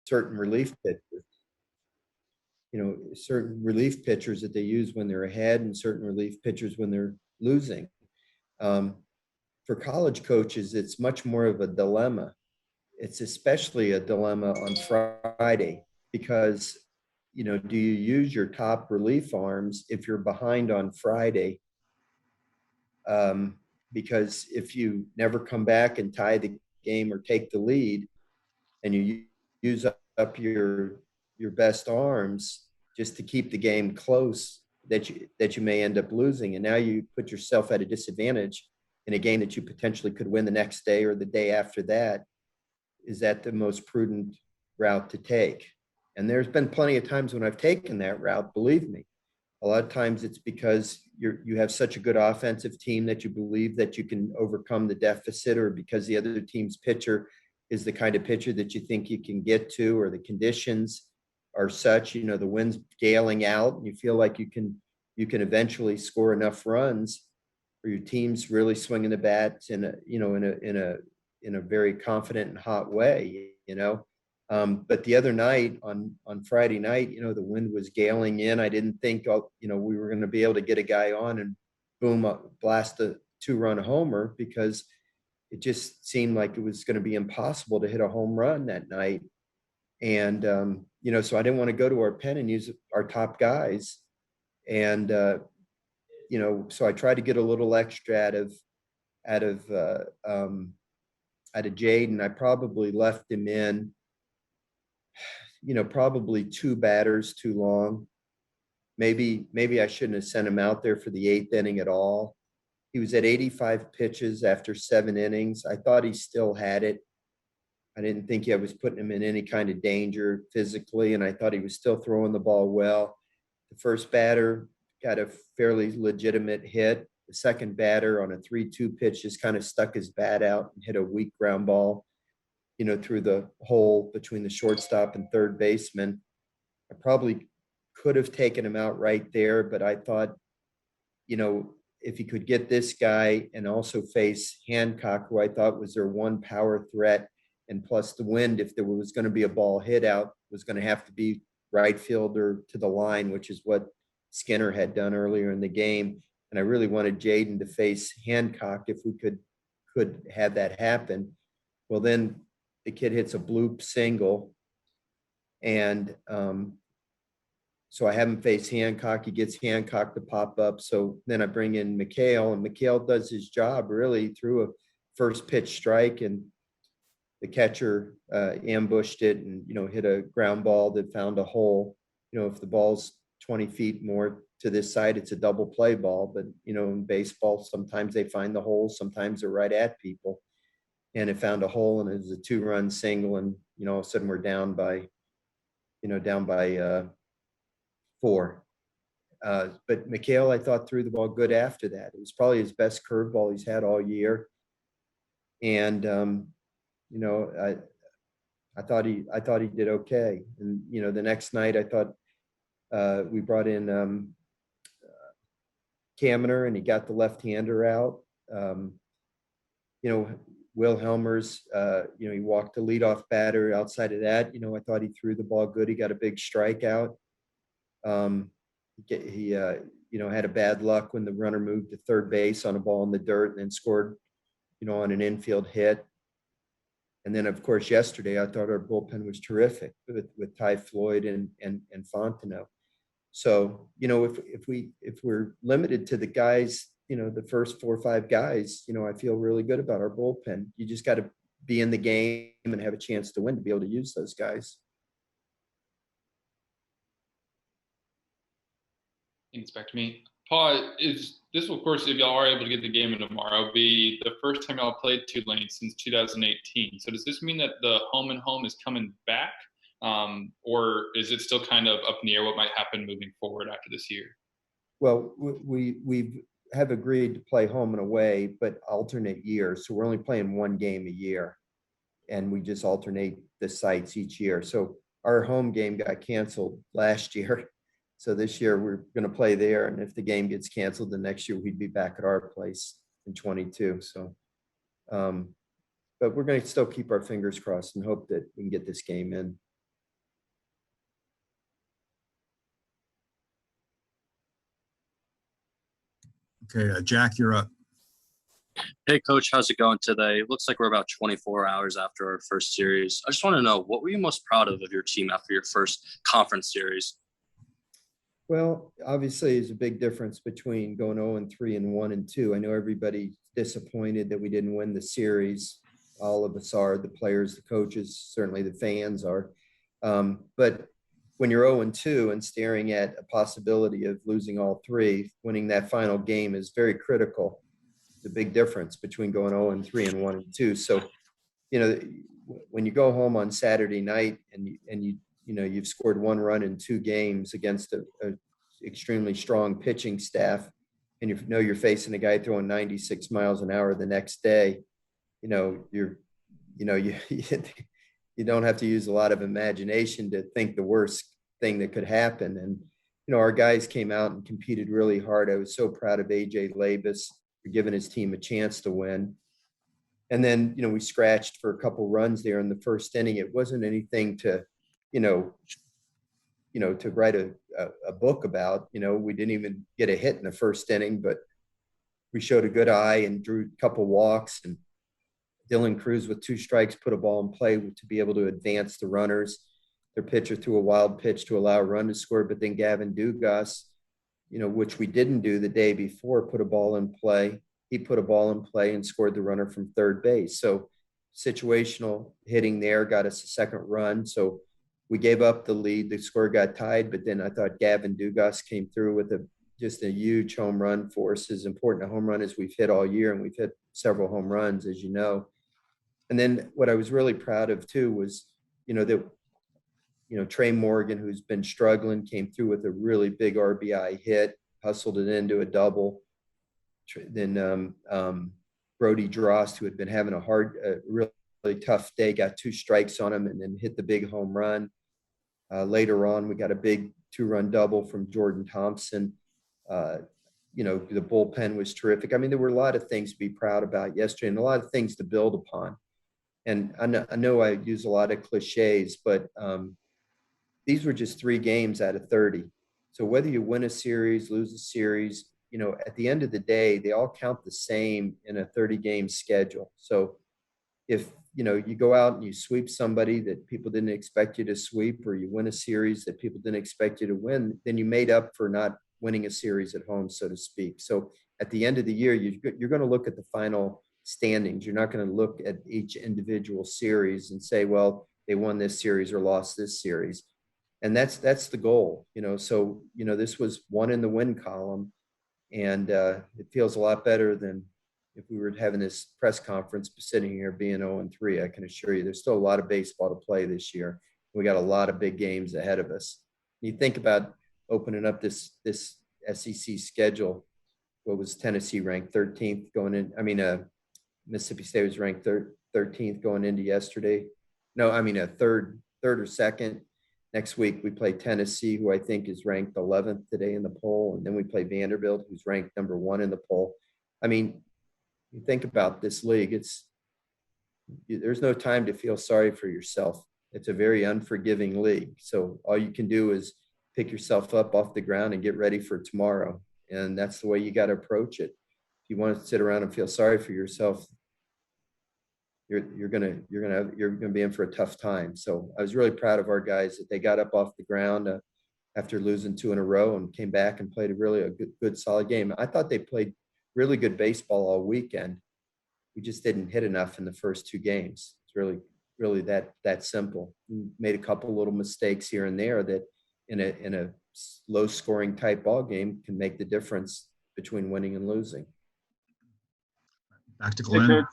certain relief pitchers, certain relief pitchers that they use when they're ahead and certain relief pitchers when they're losing. Um, for college coaches, it's much more of a dilemma. It's especially a dilemma on Friday because, do you use your top relief arms if you're behind on Friday? Um, because if you never come back and tie the game or take the lead, and you use up your best arms just to keep the game close, that you may end up losing, and now you put yourself at a disadvantage in a game that you potentially could win the next day or the day after that. Is that the most prudent route to take? And there's been plenty of times when I've taken that route, believe me. A lot of times it's because you have such a good offensive team that you believe that you can overcome the deficit, or because the other team's pitcher is the kind of pitcher that you think you can get to, or the conditions are such, the wind's galing out and you feel like you can eventually score enough runs, or your team's really swinging the bats in a very confident and hot way. But the other night on Friday night, the wind was galing in. I didn't think, we were going to be able to get a guy on and boom, blast a 2-run homer, because it just seemed like it was going to be impossible to hit a home run that night. And, so I didn't want to go to our pen and use our top guys. And, so I tried to get a little extra out of, Jaden. I probably left him in, probably 2 batters too long. Maybe I shouldn't have sent him out there for the 8th inning at all. He was at 85 pitches after 7 innings. I thought he still had it. I didn't think I was putting him in any kind of danger physically, and I thought he was still throwing the ball well. The first batter got a fairly legitimate hit. The second batter on a 3-2 pitch just kind of stuck his bat out and hit a weak ground ball, through the hole between the shortstop and third baseman. I probably could have taken him out right there, but I thought, if he could get this guy and also face Hancock, who I thought was their one power threat, and plus the wind, if there was going to be a ball hit out, was going to have to be right fielder to the line, which is what Skinner had done earlier in the game. And I really wanted Jaden to face Hancock if we could have that happen. Well, then the kid hits a bloop single, and so I have him face Hancock. He gets Hancock to pop up. So then I bring in McHale, and McHale does his job really through a first pitch strike, and the catcher ambushed it and, hit a ground ball that found a hole. If the ball's 20 feet more to this side, it's a double play ball. But, in baseball, sometimes they find the holes, sometimes they're right at people. And it found a hole, and it was a 2-run single. And, all of a sudden we're down by 4. But McHale, I thought, threw the ball good after that. It was probably his best curveball he's had all year. And, I thought he did okay. And, the next night I thought we brought in Kaminer, and he got the left-hander out. Will Helmers, he walked the leadoff batter. Outside of that, I thought he threw the ball good. He got a big strikeout. He had a bad luck when the runner moved to third base on a ball in the dirt and then scored, on an infield hit. And then, of course, yesterday, I thought our bullpen was terrific with Ty Floyd and Fontenot. So, if we're limited to the guys, the first 4 or 5 guys, I feel really good about our bullpen. You just got to be in the game and have a chance to win to be able to use those guys. It's back to me. Paul, this will, of course, if y'all are able to get the game in tomorrow, be the first time y'all played Tulane since 2018. So does this mean that the home and home is coming back? Or is it still kind of up in the air what might happen moving forward after this year? Well, we have agreed to play home and away, but alternate years. So we're only playing 1 game a year, and we just alternate the sites each year. So our home game got canceled last year. So this year we're going to play there. And if the game gets canceled, the next year we'd be back at our place in 22. So, but we're going to still keep our fingers crossed and hope that we can get this game in. Okay, Jack, you're up. Hey, Coach, how's it going today? Looks like we're about 24 hours after our first series. I just want to know, what were you most proud of your team after your first conference series? Well, obviously, there's a big difference between going 0-3 and 1-2. I know everybody's disappointed that we didn't win the series. All of us are, the players, the coaches, certainly the fans are. But when you're 0-2 and staring at a possibility of losing all three, winning that final game is very critical. The big difference between going 0-3 and 1-2. So, when you go home on Saturday night and you've scored 1 run in 2 games against a extremely strong pitching staff, and you're facing a guy throwing 96 miles an hour the next day, you don't have to use a lot of imagination to think the worst thing that could happen. And our guys came out and competed really hard. I was so proud of AJ Labus for giving his team a chance to win. And then, we scratched for a couple runs there in the first inning. It wasn't anything to, to write a book about. We didn't even get a hit in the first inning, but we showed a good eye and drew a couple walks. And Dylan Cruz with 2 strikes put a ball in play to be able to advance the runners. Their pitcher threw a wild pitch to allow a run to score, but then Gavin Dugas, which we didn't do the day before, put a ball in play. He put a ball in play and scored the runner from third base. So situational hitting there got us a second run. So we gave up the lead. The score got tied, but then I thought Gavin Dugas came through with just a huge home run for us, as important a home run as we've hit all year, and we've hit several home runs, as you know. And then what I was really proud of too was, Trey Morgan, who's been struggling, came through with a really big RBI hit, hustled it into a double. Then Brody Drost, who had been having a really tough day, got 2 strikes on him and then hit the big home run. Later on, we got a big 2-run double from Jordan Thompson. The bullpen was terrific. I mean, there were a lot of things to be proud about yesterday and a lot of things to build upon. And I know I use a lot of cliches, but these were just 3 games out of 30. So whether you win a series, lose a series, at the end of the day, they all count the same in a 30-game schedule. So if, you go out and you sweep somebody that people didn't expect you to sweep, or you win a series that people didn't expect you to win, then you made up for not winning a series at home, so to speak. So at the end of the year, you're going to look at the final standings. You're not going to look at each individual series and say, well, they won this series or lost this series. And that's the goal, So, this was one in the win column. And it feels a lot better than if we were having this press conference sitting here being 0-3. I can assure you there's still a lot of baseball to play this year. We got a lot of big games ahead of us. You think about opening up this SEC schedule. What was Tennessee ranked 13th going in? I mean, Mississippi State was ranked 13th going into yesterday. No, I mean, third or second. Next week, we play Tennessee, who I think is ranked 11th today in the poll. And then we play Vanderbilt, who's ranked number 1 in the poll. I mean, you think about this league, there's no time to feel sorry for yourself. It's a very unforgiving league. So all you can do is pick yourself up off the ground and get ready for tomorrow. And that's the way you got to approach it. If you want to sit around and feel sorry for yourself, you're gonna be in for a tough time. So I was really proud of our guys that they got up off the ground after losing 2 in a row and came back and played a good solid game. I thought they played really good baseball all weekend. We just didn't hit enough in the first 2 games. It's really that simple. We made a couple little mistakes here and there that in a low scoring type ball game can make the difference between winning and losing. Back to Glenn. Hey, Coach.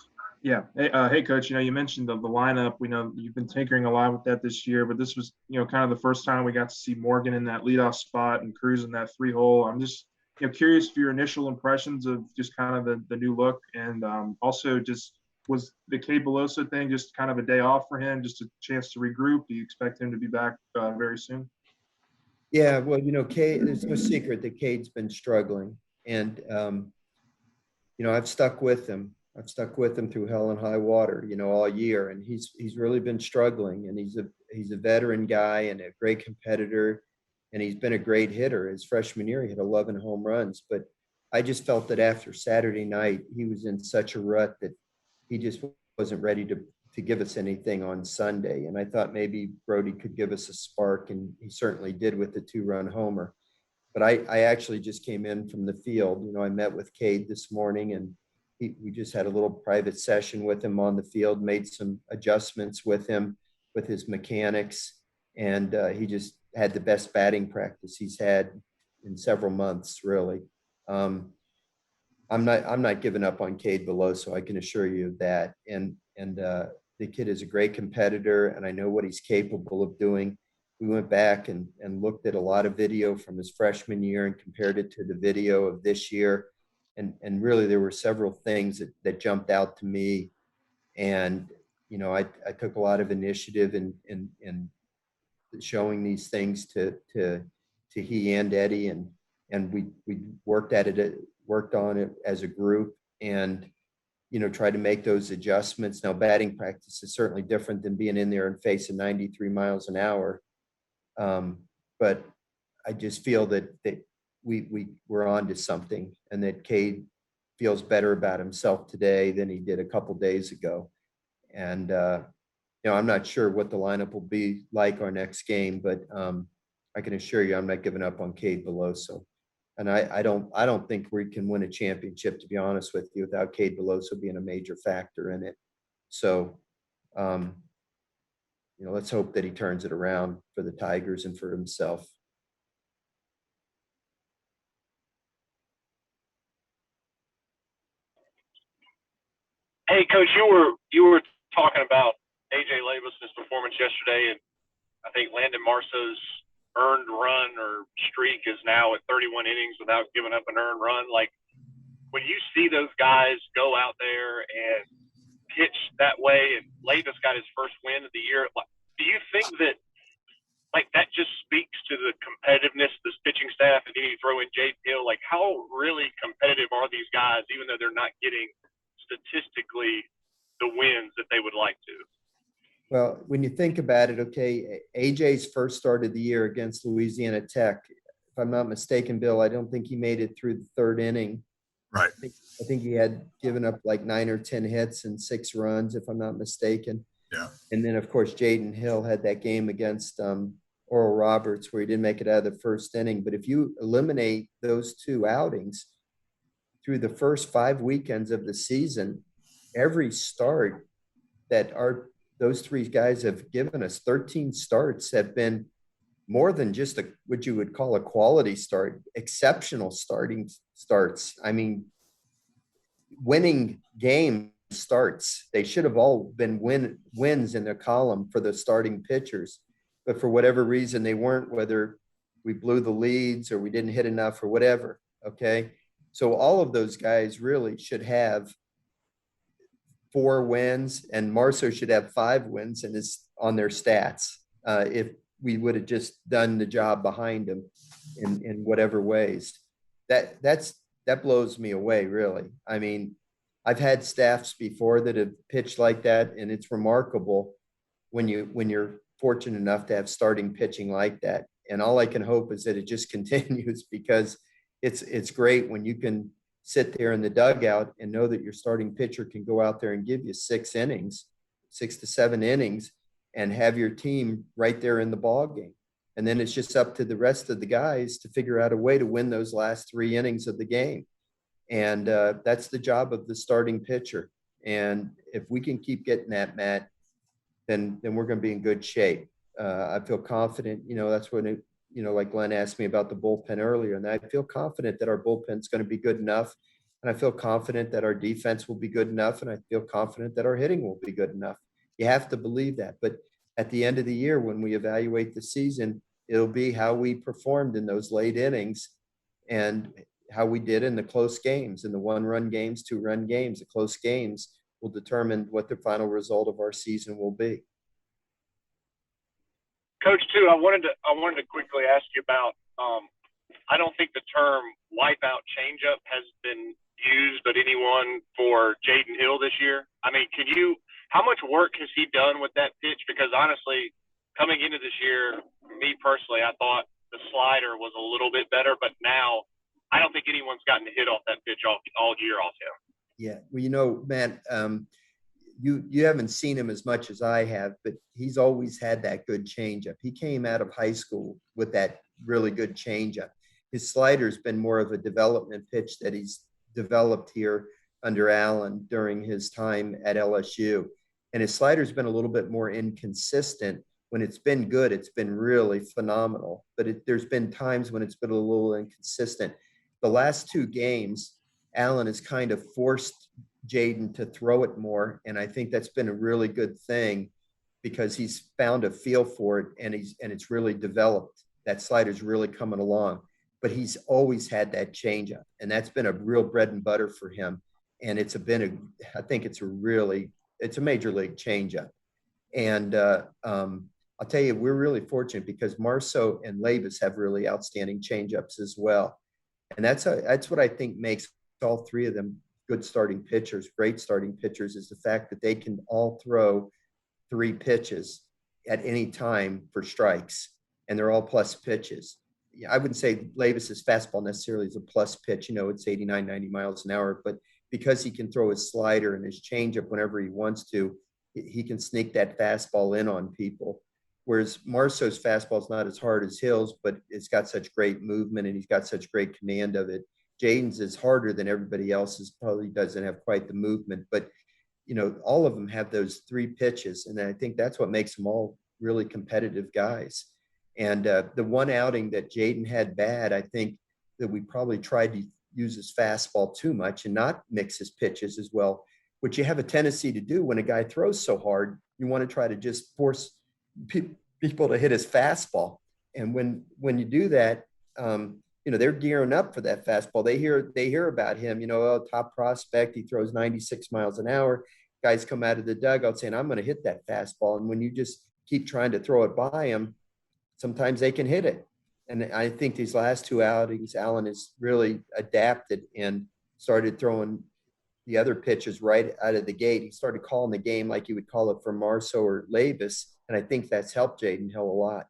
Yeah. Hey, Coach, you mentioned the lineup. We know you've been tinkering a lot with that this year, but this was, kind of the first time we got to see Morgan in that leadoff spot and Cruz in that 3-hole. I'm just, curious for your initial impressions of just kind of the new look. And also just, was the Cade Beloso thing just kind of a day off for him, just a chance to regroup? Do you expect him to be back very soon? Yeah, well, Cade, there's no secret that Cade's been struggling. And, I've stuck with him. I've stuck with him through hell and high water, all year, and he's really been struggling. And he's a veteran guy and a great competitor, and he's been a great hitter. His freshman year, he had 11 home runs, but I just felt that after Saturday night, he was in such a rut that he just wasn't ready to give us anything on Sunday. And I thought maybe Brody could give us a spark, and he certainly did with the 2-run homer. But I actually just came in from the field. I met with Cade this morning, and we just had a little private session with him on the field, made some adjustments with him, with his mechanics, and he just had the best batting practice he's had in several months, really. I'm not giving up on Cade Beloso, I can assure you of that. And the kid is a great competitor, and I know what he's capable of doing. We went back and looked at a lot of video from his freshman year and compared it to the video of this year. And really there were several things that jumped out to me. And, I took a lot of initiative in showing these things to he and Eddie, and we worked on it as a group, and try to make those adjustments. Now, batting practice is certainly different than being in there and facing 93 miles an hour. But I just feel that we're on to something, and that Cade feels better about himself today than he did a couple days ago. And, I'm not sure what the lineup will be like our next game, but I can assure you I'm not giving up on Cade Beloso. And I don't think we can win a championship, to be honest with you, without Cade Beloso being a major factor in it. So, let's hope that he turns it around for the Tigers and for himself. Hey, Coach, you were talking about AJ Labus's performance yesterday, and I think Landon Marceau's earned run or streak is now at 31 innings without giving up an earned run. Like, when you see those guys go out there and pitch that way, and Labus got his first win of the year, do you think that that just speaks to the competitiveness of this pitching staff? And then you throw in Jade Hill, how really competitive are these guys, even though they're not getting statistically the wins that they would like to? Well, when you think about it, okay, AJ's first start of the year against Louisiana Tech, if I'm not mistaken, Bill, I don't think he made it through the third inning. Right. I think he had given up 9 or 10 hits and 6 runs, if I'm not mistaken. Yeah. And then, of course, Jaden Hill had that game against Oral Roberts where he didn't make it out of the first inning. But if you eliminate those 2 outings through the first 5 weekends of the season, every start that those 3 guys have given us, 13 starts, have been more than just what you would call a quality start, exceptional starts. I mean, winning game starts. They should have all been wins in the column for the starting pitchers, but for whatever reason they weren't, whether we blew the leads or we didn't hit enough or whatever. Okay. So all of those guys really should have 4 wins, and Marceau should have 5 wins on their stats. If we would have just done the job behind him in whatever ways. That blows me away, really. I mean, I've had staffs before that have pitched like that, and it's remarkable when you're fortunate enough to have starting pitching like that. And all I can hope is that it just continues, because it's great when you can sit there in the dugout and know that your starting pitcher can go out there and give you 6 to 7 innings, and have your team right there in the ball game. And then it's just up to the rest of the guys to figure out a way to win those last 3 innings of the game. And that's the job of the starting pitcher. And if we can keep getting that, Matt, then we're going to be in good shape. I feel confident, that's when like Glenn asked me about the bullpen earlier, and I feel confident that our bullpen is going to be good enough. And I feel confident that our defense will be good enough. And I feel confident that our hitting will be good enough. You have to believe that. But at the end of the year, when we evaluate the season, it'll be how we performed in those late innings and how we did in the close games, in the 1-run games, 2-run games. The close games will determine what the final result of our season will be. Coach, too, I wanted to quickly ask you about. I don't think the term wipeout changeup has been used, but anyone for Jaden Hill this year? I mean, how much work has he done with that pitch? Because honestly, coming into this year, me personally, I thought the slider was a little bit better, but now I don't think anyone's gotten a hit off that pitch all year off him. Yeah, well, Matt, you haven't seen him as much as I have, but he's always had that good changeup. He came out of high school with that really good changeup. His slider's been more of a development pitch that he's developed here under Allen during his time at LSU. And his slider's been a little bit more inconsistent. When it's been good, it's been really phenomenal. But there's been times when it's been a little inconsistent. The last two games, Allen has kind of forced Jaden to throw it more. And I think that's been a really good thing because he's found a feel for it and it's really developed. That slider's really coming along. But he's always had that changeup, and that's been a real bread and butter for him. And I think it's a major league changeup. And I'll tell you, we're really fortunate because Marceau and Labus have really outstanding changeups as well. And that's what I think makes all three of them good starting pitchers, great starting pitchers, is the fact that they can all throw 3 pitches at any time for strikes, and they're all plus pitches. I wouldn't say Labus's fastball necessarily is a plus pitch. It's 89, 90 miles an hour, but because he can throw his slider and his changeup whenever he wants to, he can sneak that fastball in on people. Whereas Marceau's fastball is not as hard as Hill's, but it's got such great movement and he's got such great command of it. Jaden's is harder than everybody else's, probably doesn't have quite the movement, but all of them have those 3 pitches. And I think that's what makes them all really competitive guys. And the one outing that Jaden had bad, I think that we probably tried to use his fastball too much and not mix his pitches as well, which you have a tendency to do when a guy throws so hard. You want to try to just force people to hit his fastball. And when you do that, they're gearing up for that fastball. They hear about him, top prospect, he throws 96 miles an hour. Guys come out of the dugout saying, I'm going to hit that fastball. And when you just keep trying to throw it by him, sometimes they can hit it. And I think these last 2 outings, Allen has really adapted and started throwing the other pitches right out of the gate. He started calling the game like you would call it for Marceau or Labus. And I think that's helped Jaden Hill a lot.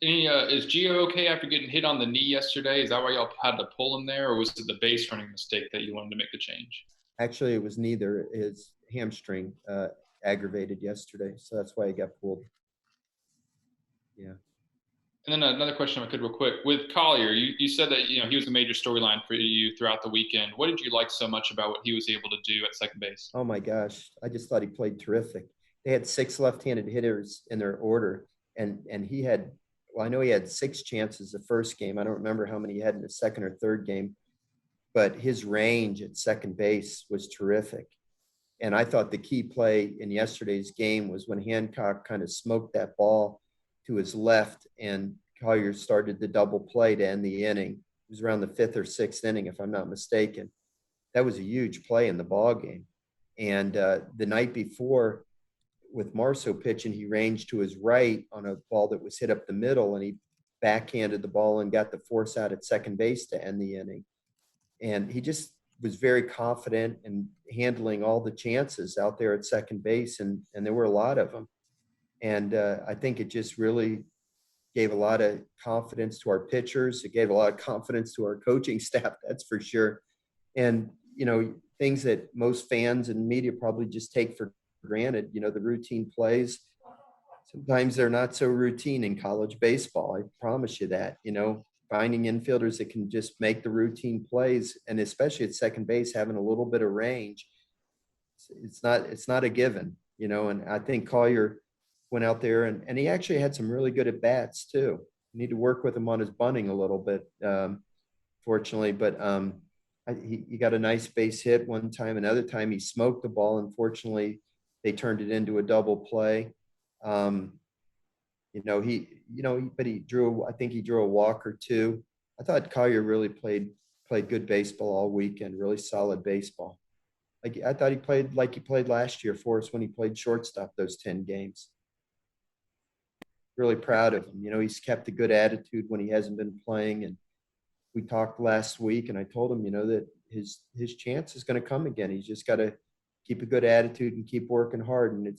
Is Gio okay after getting hit on the knee yesterday? Is that why y'all had to pull him there, or was it the base running mistake that you wanted to make the change? Actually, it was neither. His hamstring aggravated yesterday, so that's why he got pulled. Yeah. And then another question, if I could, real quick. With Collier, you said that he was a major storyline for you throughout the weekend. What did you like so much about what he was able to do at second base? Oh my gosh, I just thought he played terrific. They had 6 left-handed hitters in their order, and he had. Well, I know he had 6 chances the first game. I don't remember how many he had in the second or third game, but his range at second base was terrific. And I thought the key play in yesterday's game was when Hancock kind of smoked that ball to his left and Collier started the double play to end the inning. It was around the 5th or 6th inning, if I'm not mistaken. That was a huge play in the ball game. And the night before, with Marceau pitching, he ranged to his right on a ball that was hit up the middle, and he backhanded the ball and got the force out at second base to end the inning. And he just was very confident in handling all the chances out there at second base, and there were a lot of them. And I think it just really gave a lot of confidence to our pitchers. It gave a lot of confidence to our coaching staff, that's for sure. And, things that most fans and media probably just take for granted, the routine plays. Sometimes they're not so routine in college baseball. I promise you that, finding infielders that can just make the routine plays, and especially at second base, having a little bit of range. It's not a given, and I think Collier went out there and he actually had some really good at bats too. You need to work with him on his bunting a little bit, fortunately, but he got a nice base hit one time. Another time he smoked the ball. Unfortunately, they turned it into a double play. But he drew, I think he drew a walk or 2. I thought Collier really played good baseball all weekend, really solid baseball. I thought he played like he played last year for us when he played shortstop those 10 games. really proud of him. You know, he's kept a good attitude when he hasn't been playing. And we talked last week and I told him, you know, that his chance is going to come again. He's just got to keep a good attitude and keep working hard. And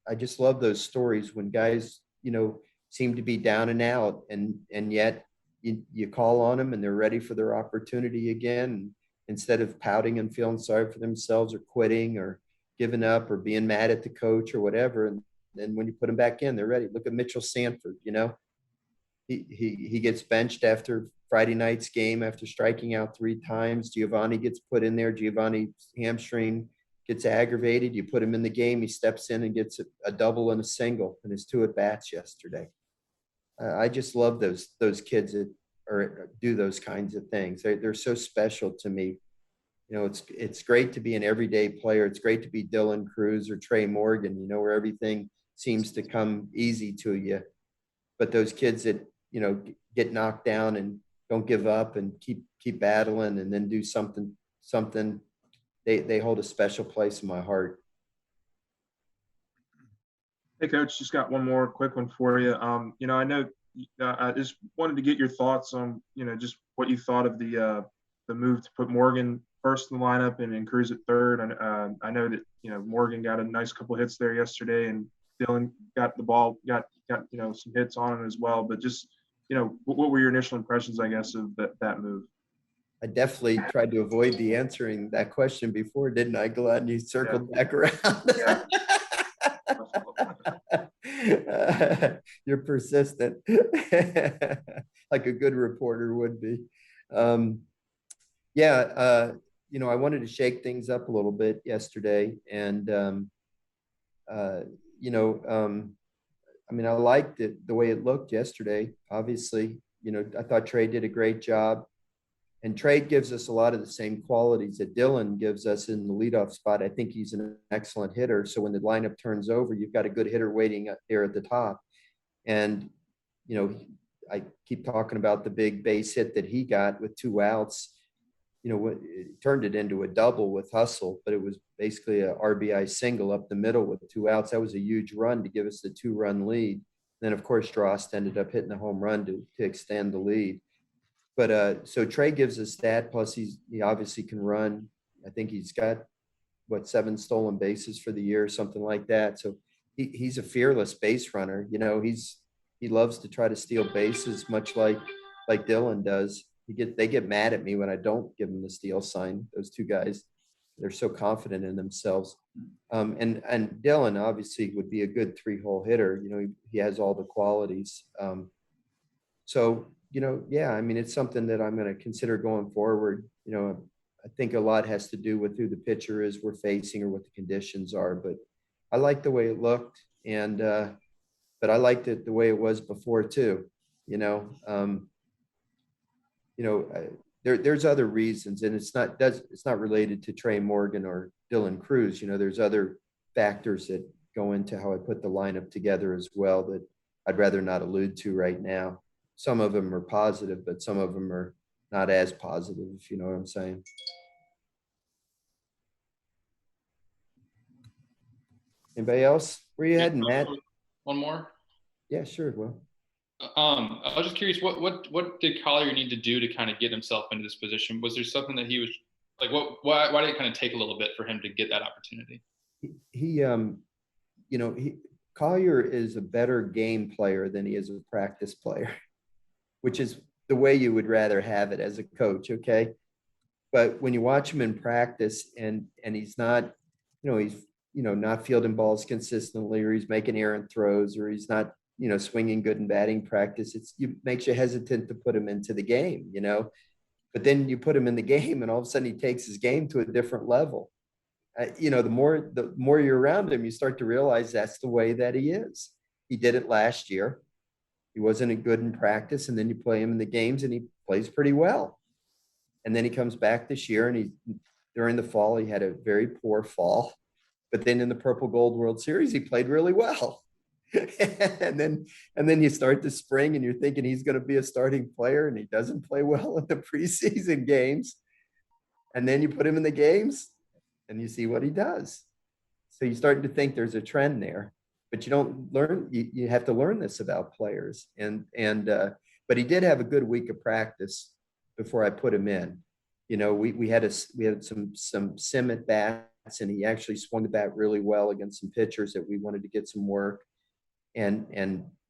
I just love those stories when guys, you know, seem to be down and out and yet you call on them and they're ready for their opportunity again. And instead of pouting and feeling sorry for themselves or quitting or giving up or being mad at the coach or whatever. And then when you put them back in, they're ready. Look at Mitchell Sanford, you know, he gets benched after Friday night's game after striking out 3 times. Giovanni gets put in there. Giovanni's hamstring gets aggravated. You put him in the game. He steps in and gets a double and a single in his 2 at-bats yesterday. I just love those kids that do those kinds of things. They're so special to me. You know, it's great to be an everyday player. It's great to be Dylan Cruz or Trey Morgan, you know, where everything seems to come easy to you. But those kids that, you know, get knocked down and don't give up and keep battling and then do something, they hold a special place in my heart. Hey, Coach, just got one more quick one for you. You know, I know I just wanted to get your thoughts on, you know, just what you thought of the move to put Morgan first in the lineup and Cruz at third. And I know that, you know, Morgan got a nice couple hits there yesterday, and Dylan got the ball, got you know, some hits on it as well. But just, you know, what were your initial impressions, I guess, of that move? I definitely tried to avoid the answering that question before, didn't I? Glad you circled back around. Yeah. You're persistent, like a good reporter would be. You know, I wanted to shake things up a little bit yesterday, and you know, I mean, I liked it the way it looked yesterday. Obviously, you know, I thought Trey did a great job. And Trey gives us a lot of the same qualities that Dylan gives us in the leadoff spot. I think he's an excellent hitter. So when the lineup turns over, you've got a good hitter waiting up there at the top. And, you know, I keep talking about the big base hit that he got with 2 outs. You know, it turned it into a double with hustle, but it was basically a RBI single up the middle with 2 outs. That was a huge run to give us the 2-run lead. Then, of course, Drost ended up hitting the home run to extend the lead. But so Trey gives us that. Plus, he obviously can run. I think he's got 7 stolen bases for the year, something like that. So he's a fearless base runner. You know, he loves to try to steal bases, much like Dylan does. They get mad at me when I don't give them the steal sign. Those 2 guys, they're so confident in themselves. And Dylan obviously would be a good 3-hole hitter. You know, he has all the qualities. So, you know, yeah, I mean, it's something that I'm going to consider going forward. You know, I think a lot has to do with who the pitcher is we're facing or what the conditions are. But I like the way it looked, and but I liked it the way it was before too. You know, there's other reasons, and it's not related to Trey Morgan or Dylan Cruz. You know, there's other factors that go into how I put the lineup together as well that I'd rather not allude to right now. Some of them are positive, but some of them are not as positive, if you know what I'm saying. Anybody else? Where you heading, Matt? One more. Yeah, sure. Well, I was just curious, what did Collier need to do to kind of get himself into this position? Was there something that he was like, why did it kind of take a little bit for him to get that opportunity? Collier is a better game player than he is a practice player, which is the way you would rather have it as a coach. Okay. But when you watch him in practice and he's not, not fielding balls consistently, or he's making errant throws, or he's not, swinging good in batting practice, it makes you hesitant to put him into the game, but then you put him in the game and all of a sudden he takes his game to a different level. The more you're around him, you start to realize that's the way that he is. He did it last year. He wasn't good in practice, and then you play him in the games and he plays pretty well. And then he comes back this year, and during the fall, he had a very poor fall, but then in the Purple Gold World Series, he played really well. and then you start the spring and you're thinking he's going to be a starting player, and he doesn't play well in the preseason games. And then you put him in the games and you see what he does. So you're starting to think there's a trend there, but you don't learn, you have to learn this about players. But he did have a good week of practice before I put him in. You know, we had some sim at bats, and he actually swung the bat really well against some pitchers that we wanted to get some work. And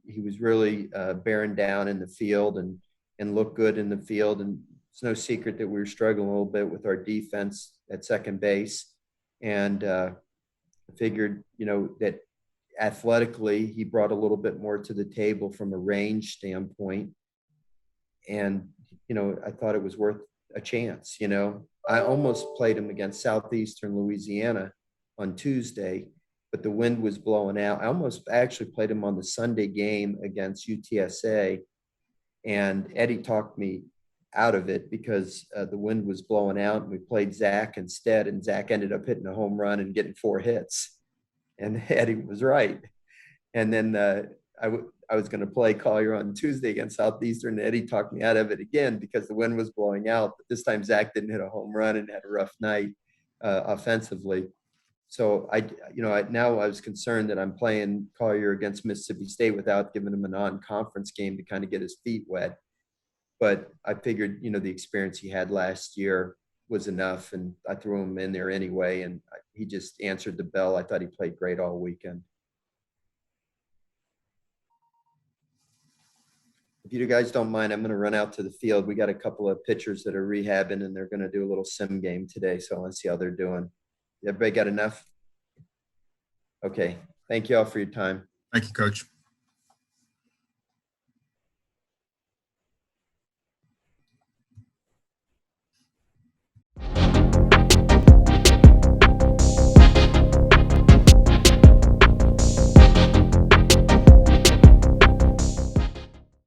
he was really bearing down in the field and looked good in the field. And it's no secret that we were struggling a little bit with our defense at second base. And I figured, you know, that athletically he brought a little bit more to the table from a range standpoint. And, you know, I thought it was worth a chance. You know, I almost played him against Southeastern Louisiana on Tuesday, but the wind was blowing out. I almost actually played him on the Sunday game against UTSA, and Eddie talked me out of it because the wind was blowing out, and we played Zach instead, and Zach ended up hitting a home run and getting 4 hits. And Eddie was right. And then I was going to play Collier on Tuesday against Southeastern, and Eddie talked me out of it again because the wind was blowing out. But this time Zach didn't hit a home run and had a rough night offensively. So now I was concerned that I'm playing Collier against Mississippi State without giving him a non-conference game to kind of get his feet wet. But I figured, you know, the experience he had last year was enough, and I threw him in there anyway, and he just answered the bell. I thought he played great all weekend. If you guys don't mind, I'm going to run out to the field. We got a couple of pitchers that are rehabbing, and they're going to do a little sim game today, so I want to see how they're doing. Everybody got enough? Okay. Thank you all for your time. Thank you, Coach.